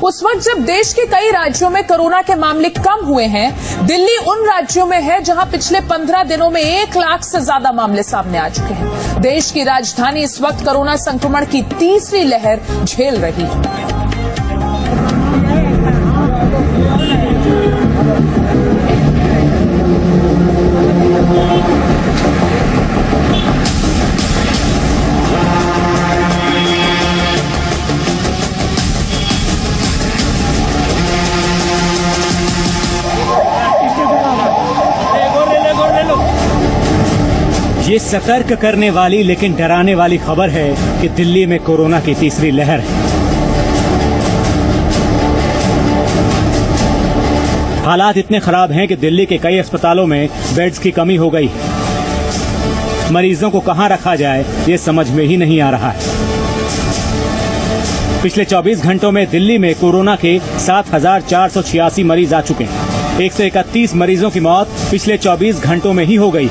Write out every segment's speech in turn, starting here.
उस वक्त जब देश के कई राज्यों में कोरोना के मामले कम हुए हैं, दिल्ली उन राज्यों में है जहां पिछले 15 दिनों में 1 लाख से ज्यादा मामले सामने आ चुके हैं। देश की राजधानी इस वक्त कोरोना संक्रमण की तीसरी लहर झेल रही है। ये सतर्क करने वाली लेकिन डराने वाली खबर है कि दिल्ली में कोरोना की तीसरी लहर है। हालात इतने खराब हैं कि दिल्ली के कई अस्पतालों में बेड्स की कमी हो गई है। मरीजों को कहां रखा जाए ये समझ में ही नहीं आ रहा है। पिछले 24 घंटों में दिल्ली में कोरोना के 7,486 मरीज आ चुके हैं। 131 मरीजों की मौत पिछले 24 घंटों में ही हो गई।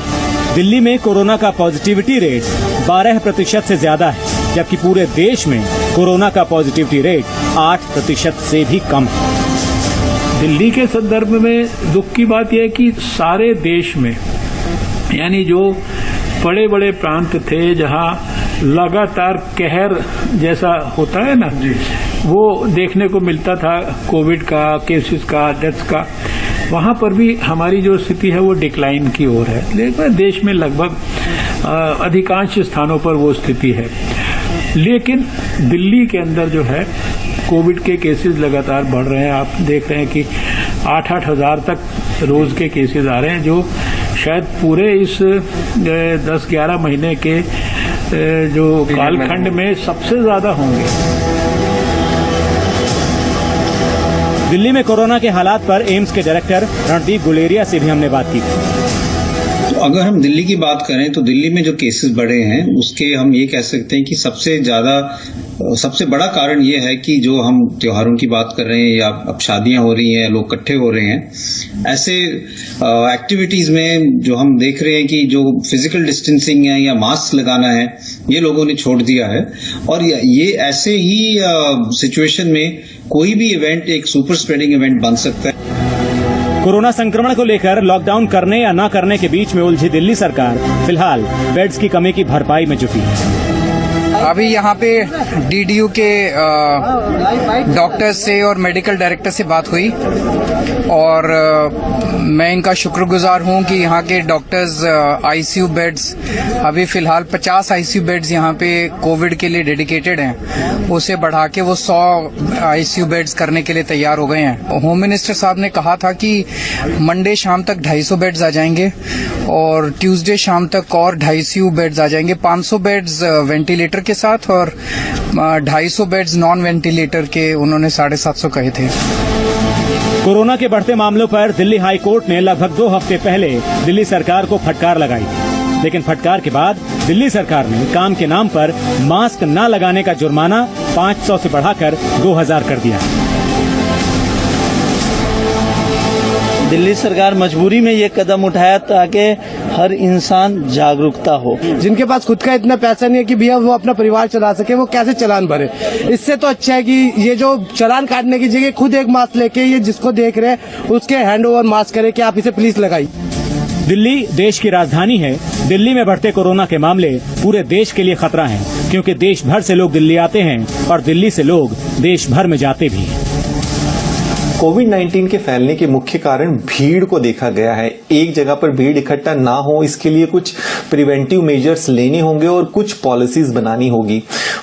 दिल्ली में कोरोना का पॉजिटिविटी रेट 12% से ज्यादा है, जबकि पूरे देश में कोरोना का पॉजिटिविटी रेट 8% से भी कम है। दिल्ली के संदर्भ में दुख की बात यह है कि सारे देश में, यानी जो बड़े बड़े प्रांत थे जहां लगातार कहर जैसा होता है ना, वो देखने को मिलता था कोविड का, केसेस का, डेथ्स का, वहां पर भी हमारी जो स्थिति है वो डिक्लाइन की ओर है। लेकिन देश में लगभग अधिकांश स्थानों पर वो स्थिति है। लेकिन दिल्ली के अंदर जो है कोविड के केसेस लगातार बढ़ रहे हैं। आप देख रहे हैं कि 8-8 हजार तक रोज के केसेस आ रहे हैं, जो शायद पूरे इस 10-11 महीने के जो कालखंड में सबसे ज्यादा होंगे। दिल्ली में कोरोना के हालात पर एम्स के डायरेक्टर रणदीप गुलेरिया से भी हमने बात की। तो अगर हम दिल्ली की बात करें तो दिल्ली में जो केसेस बढ़े हैं उसके हम ये कह सकते हैं कि सबसे बड़ा कारण ये है कि जो हम त्योहारों की बात कर रहे हैं या अब शादियां हो रही हैं, लोग इकट्ठे हो रहे हैं, ऐसे एक्टिविटीज में जो हम देख रहे हैं कि जो फिजिकल डिस्टेंसिंग है या मास्क लगाना है ये लोगों ने छोड़ दिया है। और ये ऐसे ही सिचुएशन में कोई भी इवेंट एक सुपर स्प्रेडिंग इवेंट बन सकता है। कोरोना संक्रमण को लेकर लॉकडाउन करने या न करने के बीच में उलझी दिल्ली सरकार फिलहाल बेड्स की कमी की भरपाई में जुटी है। अभी यहाँ पे डीडीयू के डॉक्टर्स से और मेडिकल डायरेक्टर से बात हुई और मैं इनका शुक्रगुजार हूँ कि यहाँ के डॉक्टर्स आईसीयू बेड्स, अभी फिलहाल 50 आईसीयू बेड्स यहाँ पे कोविड के लिए डेडिकेटेड हैं, उसे बढ़ा के वो 100 आईसीयू बेड्स करने के लिए तैयार हो गए हैं। होम मिनिस्टर साहब ने कहा था कि मंडे शाम तक 250 बेड्स आ जाएंगे और ट्यूसडे शाम तक और 250 बेड्स आ जाएंगे। 500 बेड्स वेंटिलेटर के साथ और 250 बेड्स नॉन वेंटिलेटर के उन्होंने 750 कहे थे। कोरोना के बढ़ते मामलों पर दिल्ली हाई कोर्ट ने लगभग 2 हफ्ते पहले दिल्ली सरकार को फटकार लगाई, लेकिन फटकार के बाद दिल्ली सरकार ने काम के नाम पर मास्क न लगाने का जुर्माना 500 से बढ़ाकर 2000 कर दिया। दिल्ली सरकार मजबूरी में ये कदम उठाया ताकि हर इंसान जागरूकता हो। जिनके पास खुद का इतना पैसा नहीं है कि भैया वो अपना परिवार चला सके, वो कैसे चालान भरे। इससे तो अच्छा है कि ये जो चालान काटने की जगह खुद एक मास्क लेके ये जिसको देख रहे हैं उसके हैंड ओवर मास्क करे कि आप इसे प्लीज लगाइए। दिल्ली देश की राजधानी है। दिल्ली में बढ़ते कोरोना के मामले पूरे देश के लिए खतरा हैं, क्योंकि देश भर से लोग दिल्ली आते हैं और दिल्ली से लोग देश भर में जाते भी हैं। कोविड-19 के फैलने के मुख्य कारण भीड़ को देखा गया है। एक जगह पर भीड़ इकट्ठा ना हो, इसके लिए कुछ प्रिवेंटिव मेजर्स लेने होंगे और कुछ पॉलिसीज बनानी होगी।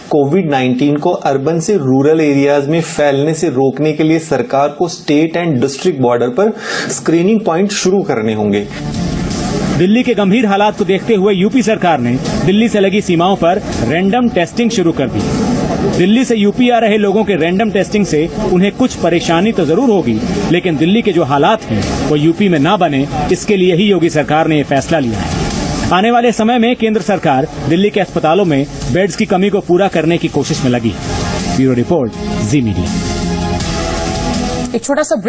कोविड-19 को अर्बन से रूरल एरियाज में फैलने से रोकने के लिए सरकार को स्टेट एंड डिस्ट्रिक्ट बॉर्डर पर स्क्रीनिंग पॉइंट शुरू करने होंगे। दिल्ली के गंभीर हालात को देखते हुए यूपी सरकार ने दिल्ली से लगी सीमाओं पर रैंडम टेस्टिंग शुरू कर दी। दिल्ली से यूपी आ रहे लोगों के रैंडम टेस्टिंग से उन्हें कुछ परेशानी तो जरूर होगी, लेकिन दिल्ली के जो हालात हैं वो यूपी में ना बने, इसके लिए ही योगी सरकार ने ये फैसला लिया है। आने वाले समय में केंद्र सरकार दिल्ली के अस्पतालों में बेड्स की कमी को पूरा करने की कोशिश में लगी है। ब्यूरो रिपोर्ट, जी मीडिया। एक छोटा सा